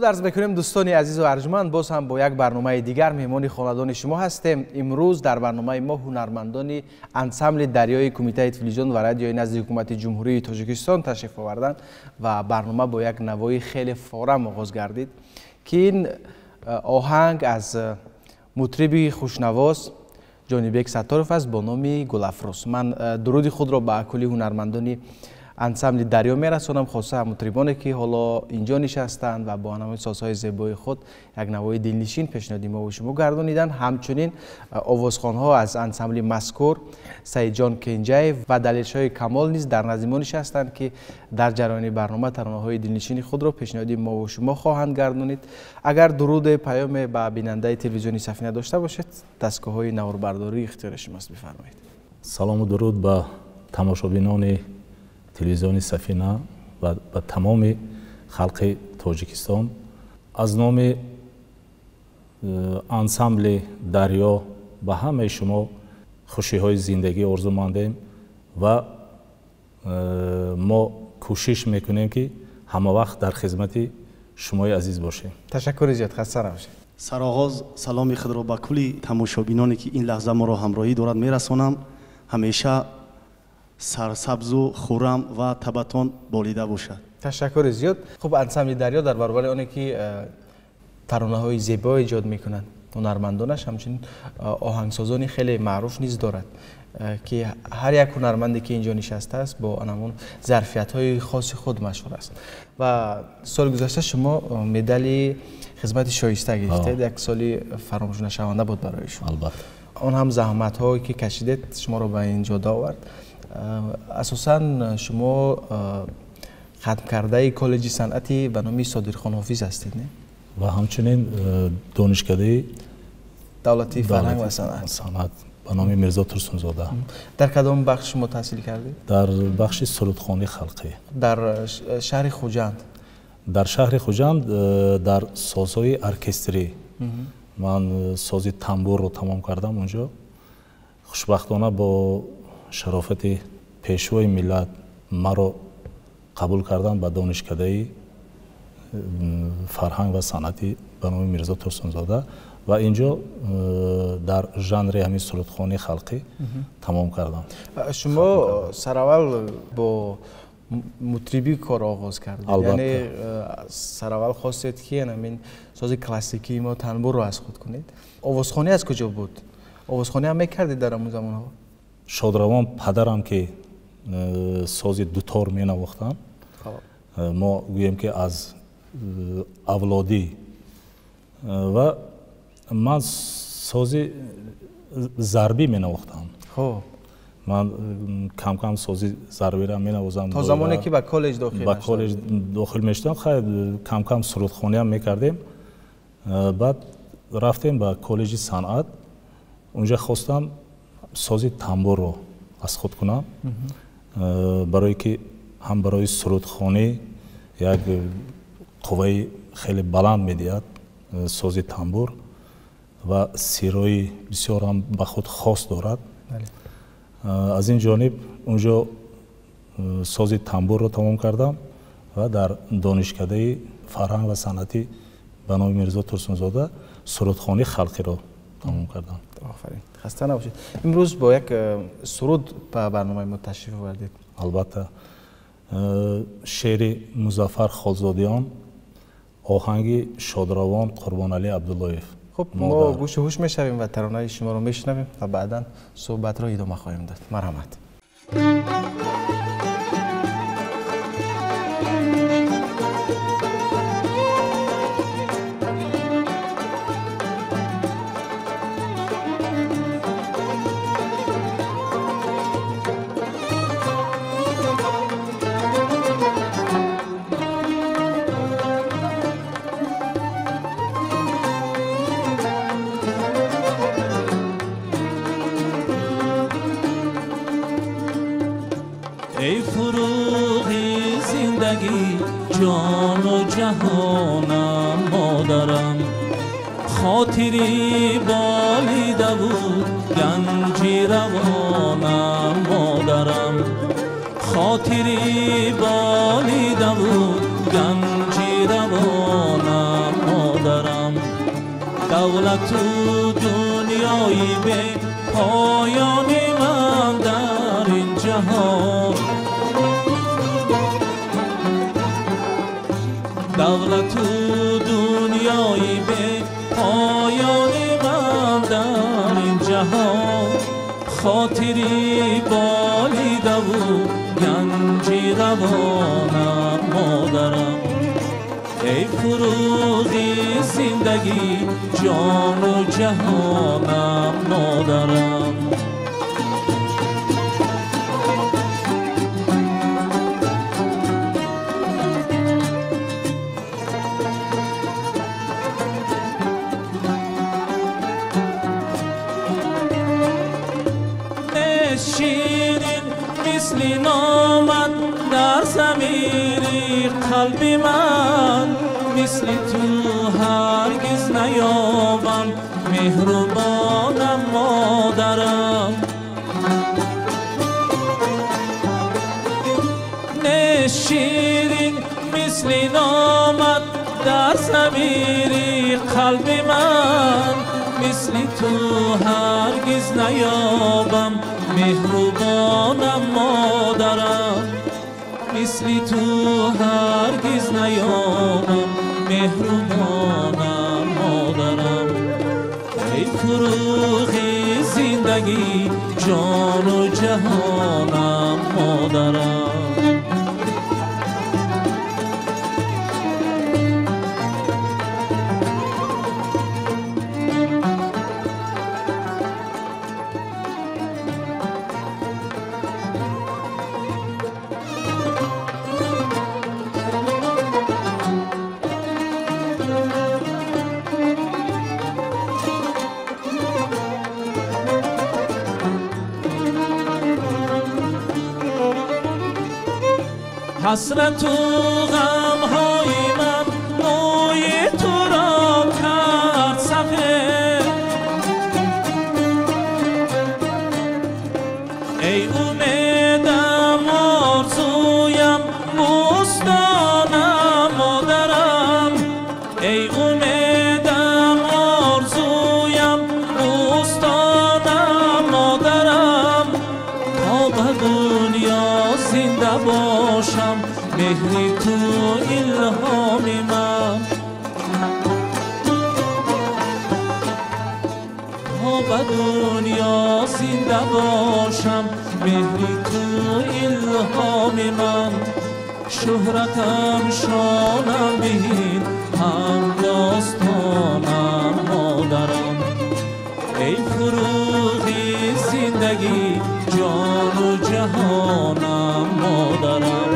درود عرض می‌کنیم دوستان عزیز و ارجمند، باز هم با یک برنامه دیگر مهمان خانوادان شما هستیم. امروز در برنامه ما هنرمندان انسمبل دریای کمیته تلویزیون و رادیوی نزد حکومت جمهوری تاجیکستان تشریف آوردند و برنامه با یک نوای خیلی فورا آغاز گردید که این آهنگ از مطرب خوشنواز جانبک ستارف است با نام گلافروز. من درود خود را به کلی هنرمندان انسمبل دریا میرسونم، خاصه مطربانی که حالا اینجا نشستند و با نمای سازهای زیبای خود یک نوای دلنشین پیشنهادی ما و شما گردانیدن. همچنین آوازخوان‌ها از انسمبل مذکور سعید جان کنجای و دلیلشاه کمال نیز در نزد ما نشستند که در جریان برنامه ترانه‌های دلنشین خود را پیشنهادی ما و شما خواهند گردانید. اگر درود پیام به بیننده تلویزیونی سفینه داشته باشید، دستگاه‌های نواربرداری اختیار شماست، بفرمایید. سلام و درود به تماشابینان تلویزیون سفینه و به تمام خلق تاجیکستان. از نام انسمبل دریا به همه شما خوشی های زندگی آرزو ماندیم و ما کوشش میکنیم که همه وقت در خدمت شما عزیز باشیم. تشکر زیاد، خسته نباشید. سرآغاز سلامی خود را به کلی تماشابینانی که این لحظه ما را همراهی دارد میرسانم. همیشه سرسبز و خورم و تبتان بالیده باشد. تشکر زیاد. خب انسمبل دریا در برابر اونه که ترانه‌های زیبا ایجاد میکنند، هنرمندانش همچنین آهنگسازانی خیلی معروف نیز دارد که هر یک هنرمندی که اینجا نشسته است با همون ظرفیت‌های خاص خود مشهور است. و سال گذشته شما مدال خدمت شایسته گرفتید، یک سالی فراموش نشونده بود برای شما. البته اون هم زحمت‌هایی که کشیدید شما رو به اینجا آورد. اساساً شما ختم کرده کالج صنعتی به نام صادقخان حافظ هستید، نه؟ و همچنین دانشکده دولتی فرهنگ و صنعت به نام میرزا ترسونزاده. در کدام بخش شما تحصیل کردید؟ در بخش سرودخوانی خلقی در شهر خوجند. در شهر خوجند در سازهای ارکستری من سازی تنبور رو تمام کردم اونجا. خوشبختانه با شرافت پیشوای ملت مرا قبول کردن به دانشکده فرهنگ و صنعتی به نام میرزا ترسونزاده و اینجا در ژانر همین سرودخوانی خلقی تمام کردم. شما سراول با مطربی کار آغاز کردید، یعنی سراول خواستید که همین ساز کلاسیکی ما تنبور رو از خود کنید. آوازخوانی از کجا بود؟ آوازخوانی هم میکردید در اون زمان ها؟ شادروان پدرم که ساز دوتار می نواختن، ما گوییم که از اولادی و من سازی ضربی می نواختم. خب من کم کم سازی ضربی را می نوازم. تا زمانی که به کالج داخل میشدم خیلی کم کم سرودخوانی هم میکردیم. بعد رفتیم به کالج صنعت، اونجا خواستم سازی تنبور رو از خود کنم برای که هم برای سرودخوانی یک قوه خیلی بلند میدهد سازی تنبور و سیرای بسیار هم به خود خاص دارد. از این جانب اونجا سازی تنبور رو تمام کردم و در دانشکده فرهنگ و صنعتی به نام میرزا ترسونزاده سرودخوانی خلقی رو تمام کردم. آفرین، خسته نباشید. امروز با یک سرود به برنامه ما تشریف آوردید. البته شعر مظفر خالزادیان، آهنگ شادروان قربانعلی عبداللهیف. خب ما گوش و هوش میشویم و ترانه شما رو میشنویم و بعدا صحبت رو ادامه خواهیم داد. مرحمت. ای فروغی زندگی جان و جهانم مادرم، خاطری بالیده بود گنجی روانم مادرم، خاطری بالیده بود گنجی روانم مادرم، دولت و دنیایی به پایان من در این جهان، دولت و دنیایی به پایان من در این جهان، خاطری بالیده بود گنجی روانم مادرم، ای فروغی زندگی جان و جهانم مادرم. شیرین مثل نامت در ضمیری قلب من، مثل تو هرگز نیابم مهربانم مادرم، نه شیرین مثل نامت در ضمیری قلب من، مثل تو هرگز نیابم مهربانم مادرم، مثل تو هرگز نیامم مهربانم مادرم ای فروغ زندگی جان و جهانم مادرم حسرت و غمهای من موی تو را کرد سفید ای امیدم آرزویم بستانم مادرم ای امیدم آرزویم بستانم مادرم تا به دنیا زنده باشم مهری تو الهامی من تا به دنیا زنده باشم مهری تو الهامی من شهرتم شانم بین هم داستانم مادرم ای فروغی زندگی جان و جهانم مادرم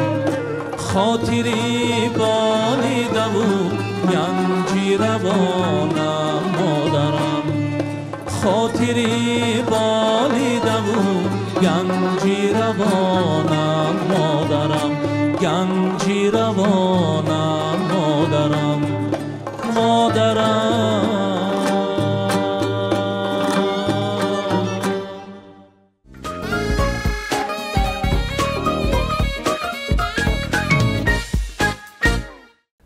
خاطری بالیده و گنجی روانم مادرم خاطری بالیده و گنجی روانم مادرم گنجی روانم مادرم مادرم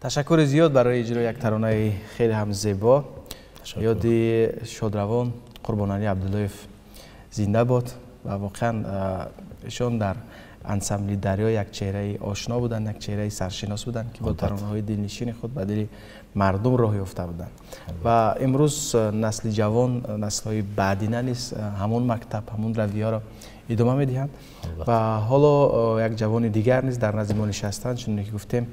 تشکر زیاد برای اجرای یک ترانه خیلی هم زیبا. یادی شادروان قربانعلی عبداللهیف زنده باد و واقعا ایشان در انسمبلی دریا یک چهره آشنا بودند، یک چهره سرشناس بودند که با ترانه‌های دلنشین خود به دل مردم راه یافته بودند و امروز نسل جوان، نسل‌های بعدینه نیست، همون مکتب، همون رویه را ادامه می‌دهند و حالا یک جوان دیگر نیست در نزد ما نشستند، چون که گفتیم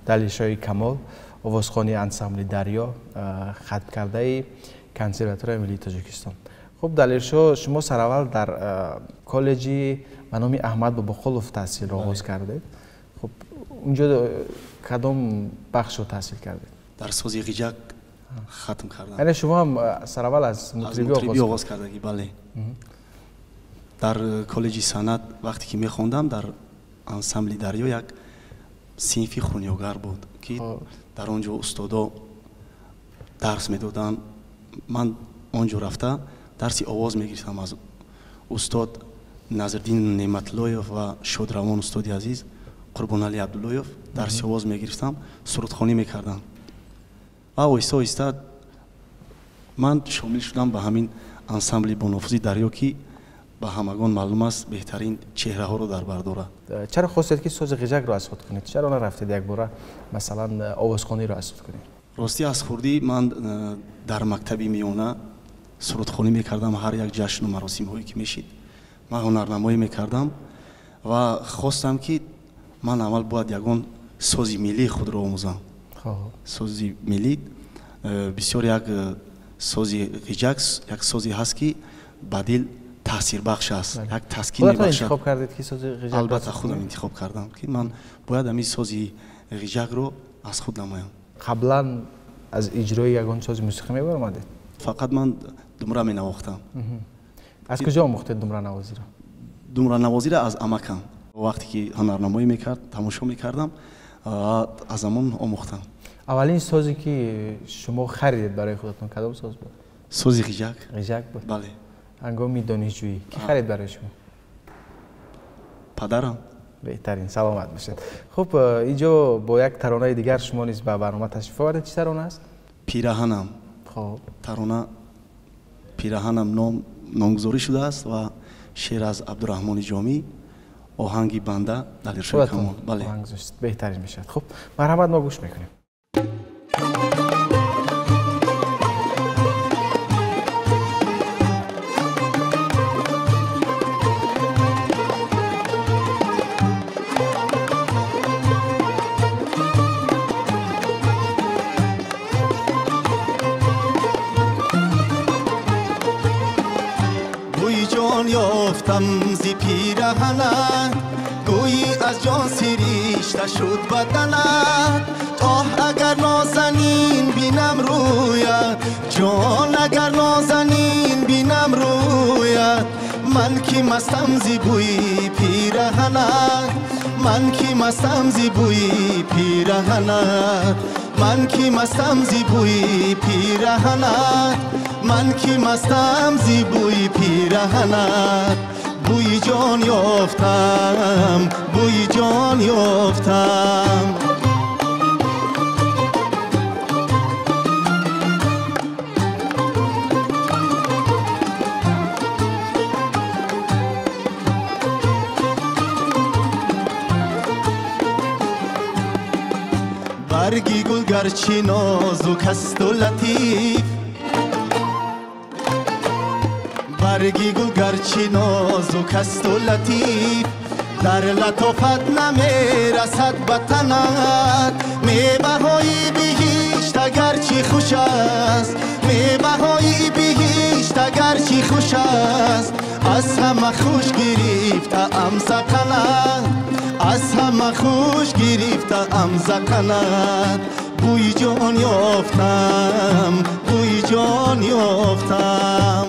دلیرشاه کمال، آوازخوانی انسمبلی دریا، خط کرده کنسرواتوار ملی تاجیکستان. خب دلیرشاه، شما سراول در کالجی به نام احمد باباخولوف تحصیل را آغاز کردید. خب اونجا کدام بخش رو تحصیل کردید؟ در سازی غیجک ختم کردم. یعنی شما هم سراول از مطربی آغاز کردگی؟ بله. در کالجی صنعت وقتی که میخوندم در انسمبلی دریا یک صنفی خونیاگر بود که در آنجا استادا درس میدادن. من آنجا رفته درسی آواز میگرفتم از استاد نظردین نعمت‌اللهیف و شادروان استاد عزیز قربانعلی عبداللهیف. درسی آواز میگرفتم، سرودخوانی میکردم و آهسته آهسته من شامل شدم به همین انسمبلی بانافوزی دریا که به همگان معلوم است بهترین چهره ها رو در بر دارد. چرا خواستید که ساز غیجک رو از خود کنید؟ چرا نرفتید یک بار مثلا آوازخوانی رو از خود کنید؟ راستی از خوردی من در مکتبی میانه سرودخوانی میکردم. هر یک جشن و مراسم هایی که میشید من هنرنمایی میکردم و خواستم که من اول باید یگان سازی ملی خود را آموزم. سازی ملی بسیار یک سازی غیجک یک سازی هست که بدیل تاثیر بخش است، یک تسکین میبخشد. انتخاب کردید که ساز غیجک؟ البته خودم انتخاب کردم که من باید همین سازی غیجک رو از خود نمایم. قبلا از اجرای یگان ساز موسیقی میبرمدید؟ فقط من دمره می نواختم. از کجا آموختید دمره نوازی را؟ دمره نوازی را از عمکم. وقتی که هنرنمایی میکرد تماشا میکردم از همون آموختم. اولین سازی که شما خریدید برای خودتون کدام ساز بود؟ سازی غیجک. غیجک بود؟ بله. هنگام دانشجویی کی خرید برای شما؟ پدرم. بهترین، سلامت باشید. خب اینجا با یک ترانه دیگر شما نیز به برنامه تشریف آوردید. چه ترانه است؟ پیراهنم. خب ترانه پیراهنم نامگذاری شده است و شعر از عبدالرحمن جامی، آهنگی بنده دلیرشاه کمال. بله آهنگ زشت بهترین میشد. خب مرحمت ما گوش میکنیم. یافتم زی پیرهنت گویی از جان سریشته شد بدنت آه اگر نازنین بینم رویت جان اگر نازنین بینم رویت من کی مستم زی بوی پیرهنت من کی مستم زی بوی پیرهنت من کی مستم زی بوی پیرهنت من کی مستم زی بوی پیرهنت بوی جان یافتم بوی جان یافتم برگی گل گرچه نازک است و لطیف برگی گل گرچه نازک است و لطیف در لطافت نمیرسد به تنت میوه‌های بهشت اگرچه خوش است میوه‌های بهشت اگرچه خوش است از همه خوش گرفته ام سکنت از همه خوش گرفته ام سکنت بوی جان یافتم بوی جان یافتم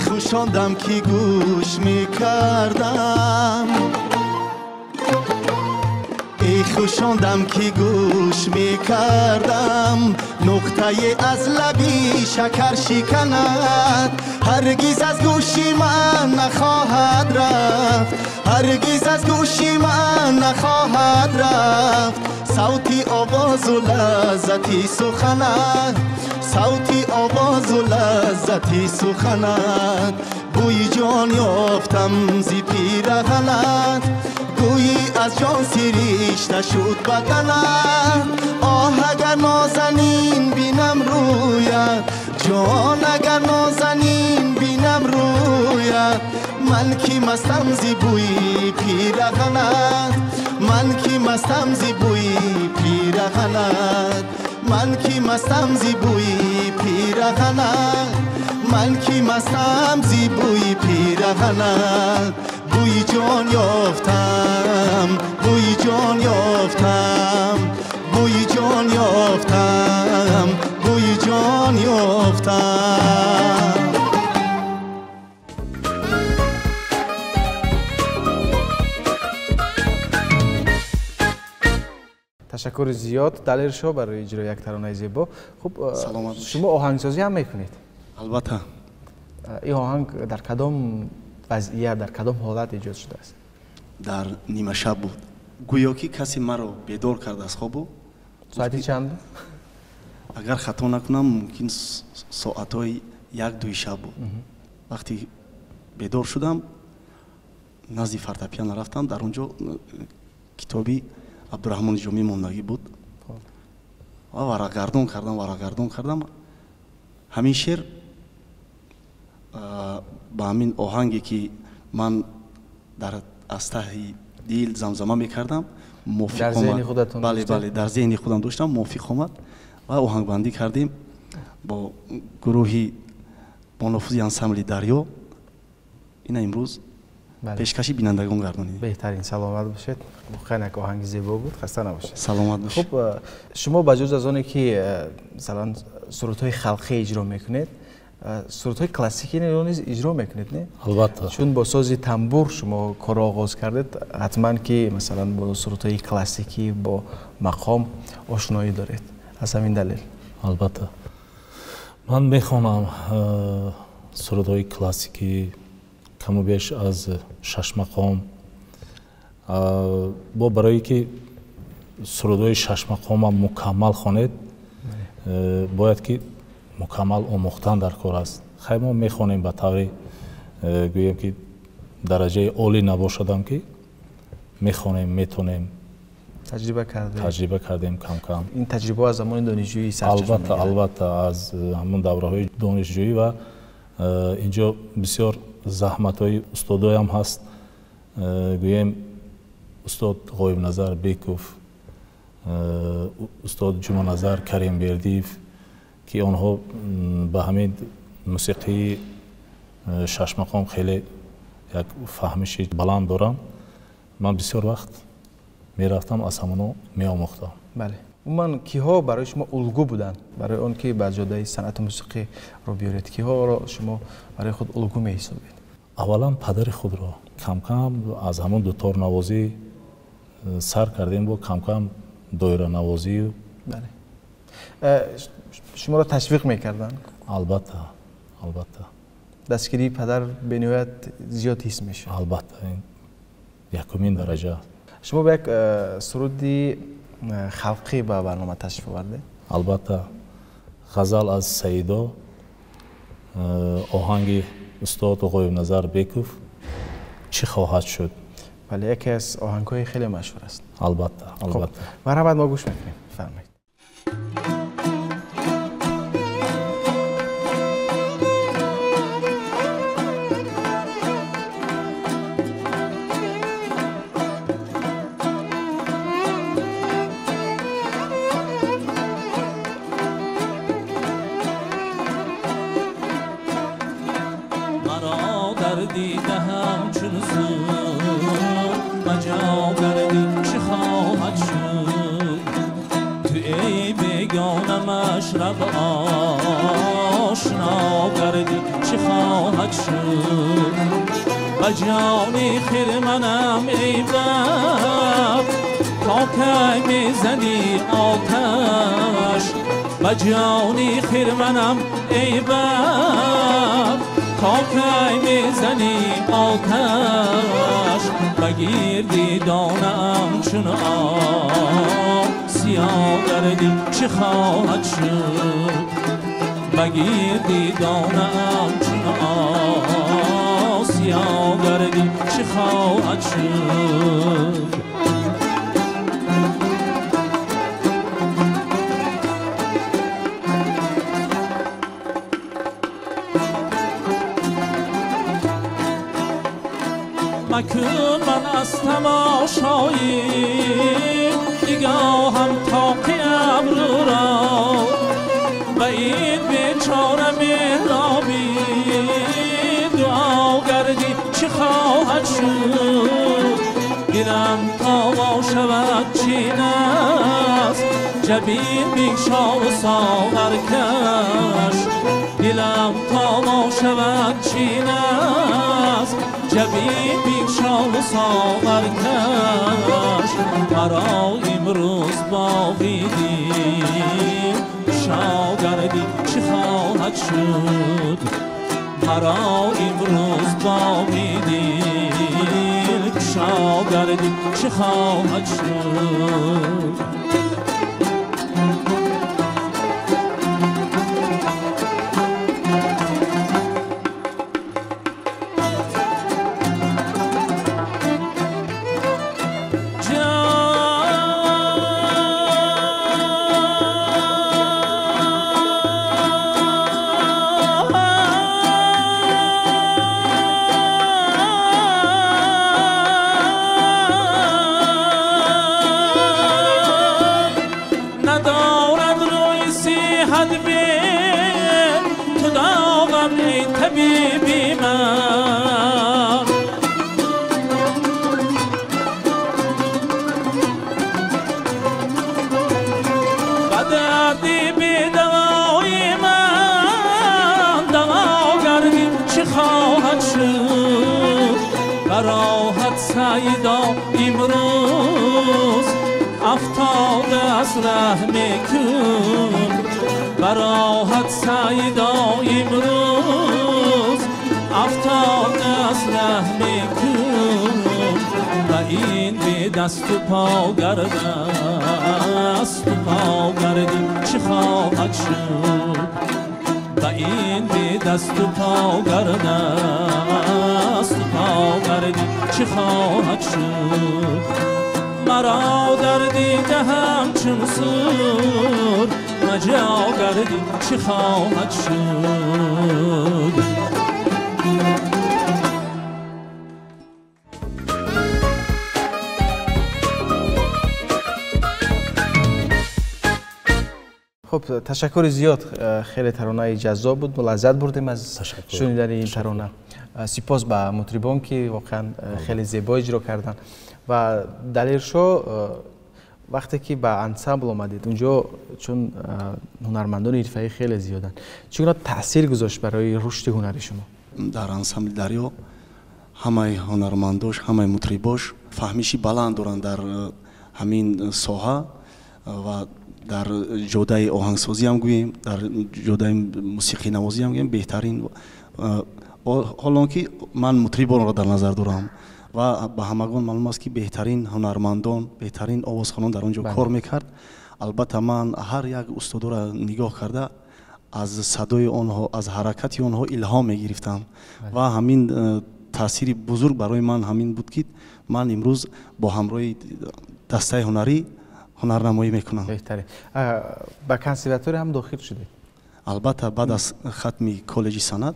خوشاندم که گوش میکردم ای خوشاندم که گوش میکردم نقطه از لبی شکر شکند هرگز از گوشی من نخواهد رفت هرگز از گوشی من نخواهد رفت صوتی آواز و لذتی سخنت صوتی آواز و لذتی سخنت بوی جان یافتم زی پیرهنت گویی از جان سریشته شد بدنت آه اگر نازنین بینم رویت جان اگر نازنین بینم رویت من کی مستم زی بوی پیرهنت من کی مستم زی بوی پیرهنت من کی مستم زی بوی پیرهنت من کی مستم زی بوی پیرهنت بوی جان یافتم بوی جان یافتم بوی جان یافتم بوی جان یافتم تشکر زیاد دلیرشاه برای اجرای یک ترانه زیبا. خب شما آهنگسازی هم میکنید؟ البته. این آهنگ در کدام وضعیت در کدام حالت ایجاد شده است؟ در نیمه شب بود. گویا که کسی مرا بیدار کرده از خواب. ساعتی چند؟ اگر خطا نکنم ممکن ساعتهای 1-2 شب بود. وقتی بیدار شدم نزد فورتپیانو رفتم. در اونجا کتابی عبدالرحمن جامی موندگی بود و ورقگردون کردم همین شعر با همین آهنگی که من از ته دل زمزمه میکردم موافق آمد. بله در ذهن خودم داشتم موافق آمد و آهنگ بندی کردیم با گروهی با نفوذ انسامبل دریا. این امروز پیشکشی بینندگان گردانید. بهترین سلامت باشید. خیلی آهنگ زیبا بود. خسته نباشید. سلامت باشید. خب شما بجز از اونی که مثلا سرودهای خلقی اجرا میکنید سرودهای کلاسیکی نیز اجرا میکنید نه؟ البته. چون با ساز تنبور شما کار آغاز کردید حتما که مثلا با سرودهای کلاسیکی با مقام آشنایی دارید. از همین دلیل. البته. من میخوانم سرودهای کلاسیکی کم و بیش از 6 مقام. با برای که سرودهای 6 مقام مکمل خوانید باید که مکمل آموختن در کار است. خیلی ما میخوانیم به طوری گویم که درجه عالی نباشدم که میخوانیم میتونیم تجربه کردیم کم کم. این تجربه از زمان دانشجویی سرچشمه میگیرد؟ البته از همون دوره‌های دانشجویی و اینجا بسیار زحمت‌های استادای هم هست. گویم استاد غایب نظر بیکوف، استاد جمع نظر کریم بیردیف که آنها به همین موسیقی 6 مقام خیلی یک فهمش بلند دارم. من بسیار وقت میرفتم از همونو میآموختم. بله. عموما کیها برای شما الگو بودن برای اون که به جاده صنعت موسیقی رو بیارید؟ کیها را شما برای خود الگو میحسابید؟ اولا پدر خود را کم کم از همون دوتار نوازی سر کردیم با کم کم دایره نوازی. بله. شما را تشویق میکردن؟ البته دستگیری پدر به نهایت زیاد حس میشه. البته این یکمین درجه. شما به یک سرودی خلقی به برنامه تشریف آورده؟ البته غزل از سیدا، آهنگ استاد غایب نظر بیکوف چی خواهد شد. بله، یکی از آهنگ‌های خیلی مشهور است. البته. مرحبا، ما گوش میکنیم. فرمایید. مشرب آشنا گردی چه خواهد شد؟ به جانی خیر منم ای باب تا کی میزنی آتش. به جانی خیر منم ای باب تا کی میزنی آتش. بگیردی دانم چون سیاه گردی چه خواهد شد؟ بگیردی دانم چون سیاه گردی چه خواهد شد؟ مکن من از تماشایی نگاهم تاقی ابرو را و این بیچاره مهرابی دعا گردی چه خواهد شد؟ دلم تا شود چین است جبین بیشا و ساغر کش. دلم تا شود چین است جبین بیشا و ساغر کش. مرا امروز باقی دید شاگردی چه خواهد شد؟ مرا امروز باقی دید شاگردی چه خواهد شد؟ افتاده از ره میکن براحت سیدا امروز افتاده از ره میکن و این به دست و پا گرده است و پا گردی چه خواهد شد و این به دست و پا گرده است و پا گردی چه خواهد شد مرا در دیده همچون سور مجا گردی چه خواهد شد خب تشکر زیاد، خیلی ترانه جذاب بود، لذت بردیم از شنیدن این ترانه. سپاس به مطربان که واقعا خیلی زیبا اجرا کردن و دلیر شو وقتی که به انسامبل آمدید اونجا چون هنرمندان حرفه‌ای خیلی زیادن چگونه تاثیر گذاشت برای رشد هنری شما؟ در انسامبل دریا همه هنرمنداش همه مطرباش فهمیشی بلند دارن در همین ساحه و در جوده آهنگسازی هم گوییم در جوده موسیقی نوازی هم گوییم بهترین حالا که من مطربان را در نظر دارم و به همگان معلوم است که بهترین هنرمندان بهترین آوازخوانان در اونجا کار میکرد. البته من هر یک استاد را نگاه کرده از صدای آنها از حرکت آنها الهام میگرفتم و همین تاثیر بزرگ برای من همین بود که من امروز با همراه دسته هنری هنرنمایی میکنم. بهتره. با کنسرواتوری هم داخل شده؟ البته بعد از ختم کالج صنعت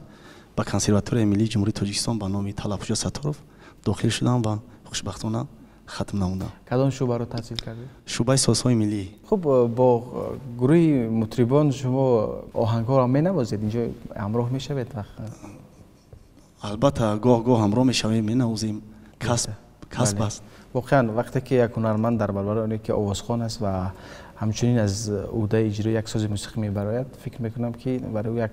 با کنسرواتوری ملی جمهوری تاجیکستان به نام طلب‌پوش ستارов داخل شدم و خوشبختانه ختم نموندم. کدام شعبه رو تحصیل کردید؟ شعبه سازهای ملی. خب با گروه مطربان شما آهنگ‌ها را می‌نوازید اینجا همراه می‌شوید؟ البته گاه همراه می‌شویم می‌نوازیم. کسب است. واقعا وقتی که یک هنرمند در برابر اونی که آوازخوان است و همچنین از عهده اجرای یک ساز موسیقی میبراید فکر میکنم که برای او یک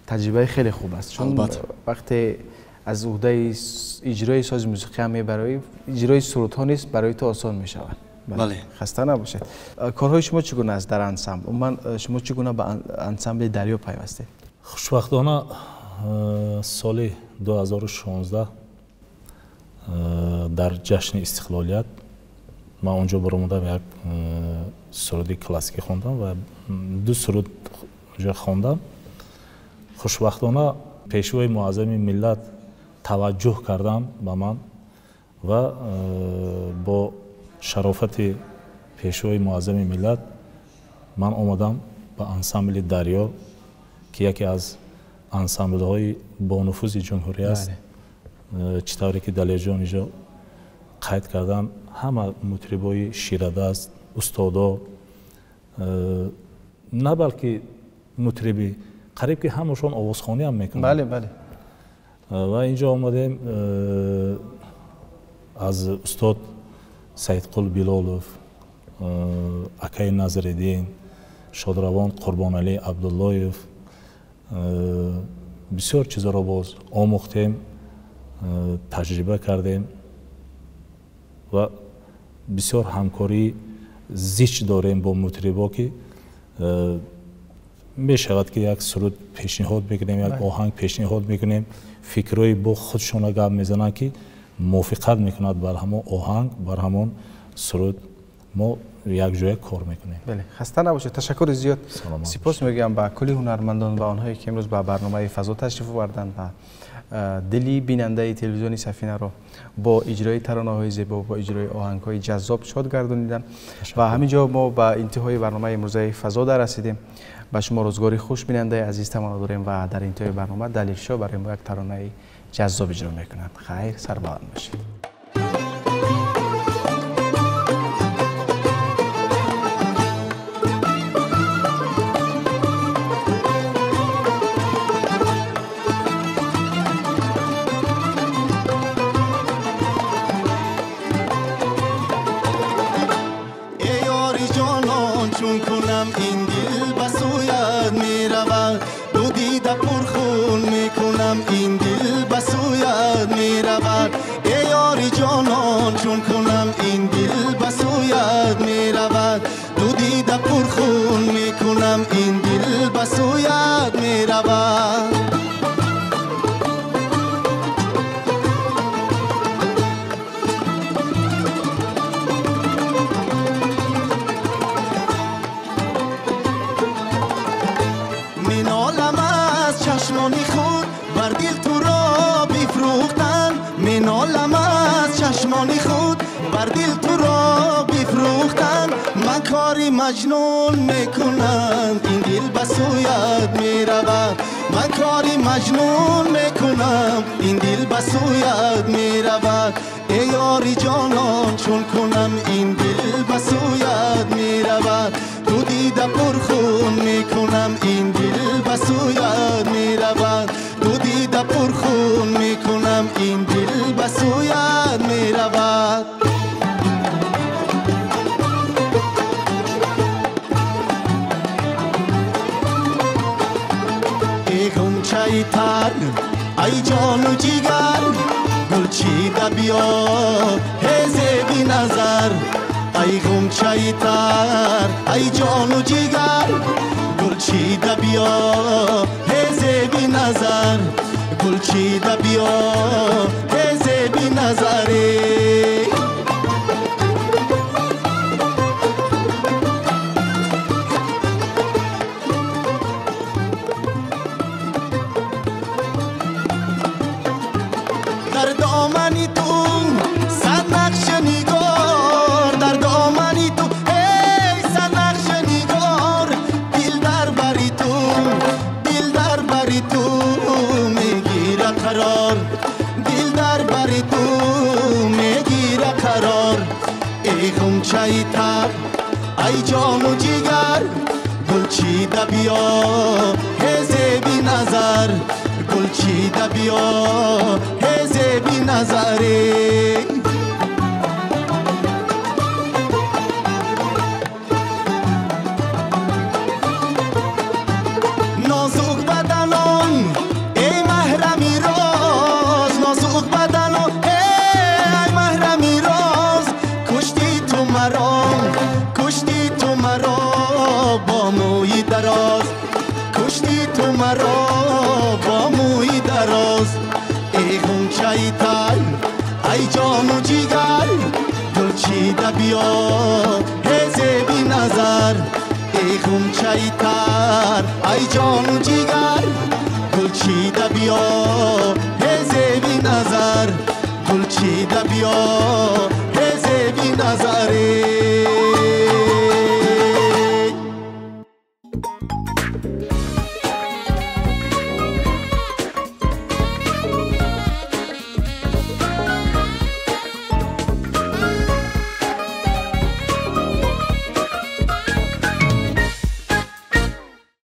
تجربه خیلی خوب است چون وقتی از عهده اجرای ساز موسیقی هم میبرای اجرای سرودها نیست برای تو آسان میشود. بله. خسته نباشید. کارهای شما چگونه است در انسامبل؟ من شما چگونه به انسامبل دریا پیوستید؟ خوشبختانه سال 2016 در جشن استقلالیت من اونجا برآمدم یک سرودی کلاسیکی خوندم و دو سرود اونجا خوندم. خوشبختانه پیشوای معظم ملت توجه کردم به من و با شرافت پیشوای معظم ملت من آمدم به انسامبل دریا که یکی از انسامبل های با نفوذ جمهوری است. چطوری که دلیر جان اینجا قید کردن همه مطربای شیرده است استادا نه بلکه مطربی قریب که همشون آوازخوانی هم میکنن. بله و اینجا آمدیم از استاد سیدقل بلالوف اکای نظرالدین شادروان قربان علی عبداللهیف بسیار چیزا را باز آموختیم تجربه کردیم و بسیار همکاری زیچ داریم با مطربا که می شود که یک سرود پیشنهاد بکنیم یک آهنگ پیشنهاد میکنیم فکرای با خودشون گپ میزنن که موافقت میکند بر همون آهنگ بر همون سرود ما یک جای کار میکنیم. بله خسته نباشید. تشکر زیاد. سپاس میگم به کلی هنرمندان و آنهایی که امروز به برنامه فضا تشریف آوردند و دلی بیننده تلویزیونی سفینه را با اجرای ترانه‌های زیبا با اجرای آهنگ‌های جذاب شاد گردانیدن و همینجا ما به انتهای برنامه امروز فضا در رسیدیم. به شما روزگاری خوش بیننده عزیز تمنا داریم و در انتهای برنامه دلیر شو برای ما یک ترانه جذاب اجرا میکنند. خیر سربلند باشید. ای یاری جانان چون کنم این دل جان خود بر دل تو را بفروختم. من کاری مجنون میکنم این دل به سویت میرود. من کاری مجنون میکنم این دل به سویت میرود. ای یاری جانان چون کنم این دل به سویت میرود. تو دیده پرخون میکنم این دل به سویت میرود. تو دیده پرخون میکنم این دل به سویت میرود. ای غنچه تر ای جان و جیگر گل چیده بیا حیز بی نظر. ای غنچه تر ای جان و جیگر گل چیده بیا حیز بی نظر. گل چیده بیا حیز بی نظری. در دامنی تو صد نقش نگار. در دامنی تو ای صد نقش نگار. دل در بری تو دل در بری تو میگیره قرار. دل در بری تو میگیره قرار. ای غنچه تر ای جان و جیگر گل چیده بیا حیز بی نظر. گل چیده بیا حیز بی نظری. نازک بدنان ای محرمی راز. نازک بدنان ای محرمی راز. کشتی تو مرا کشتی تو مرا با موی دراز. کشتی تو مرا با موی دراز. ای غنچه تر ای جان و جیگر گل چیده بیا حیز بی نظر. ای غنچه تر ای جان و جیگر گل چیده بیا حیز بی نظر. گل چیده بیا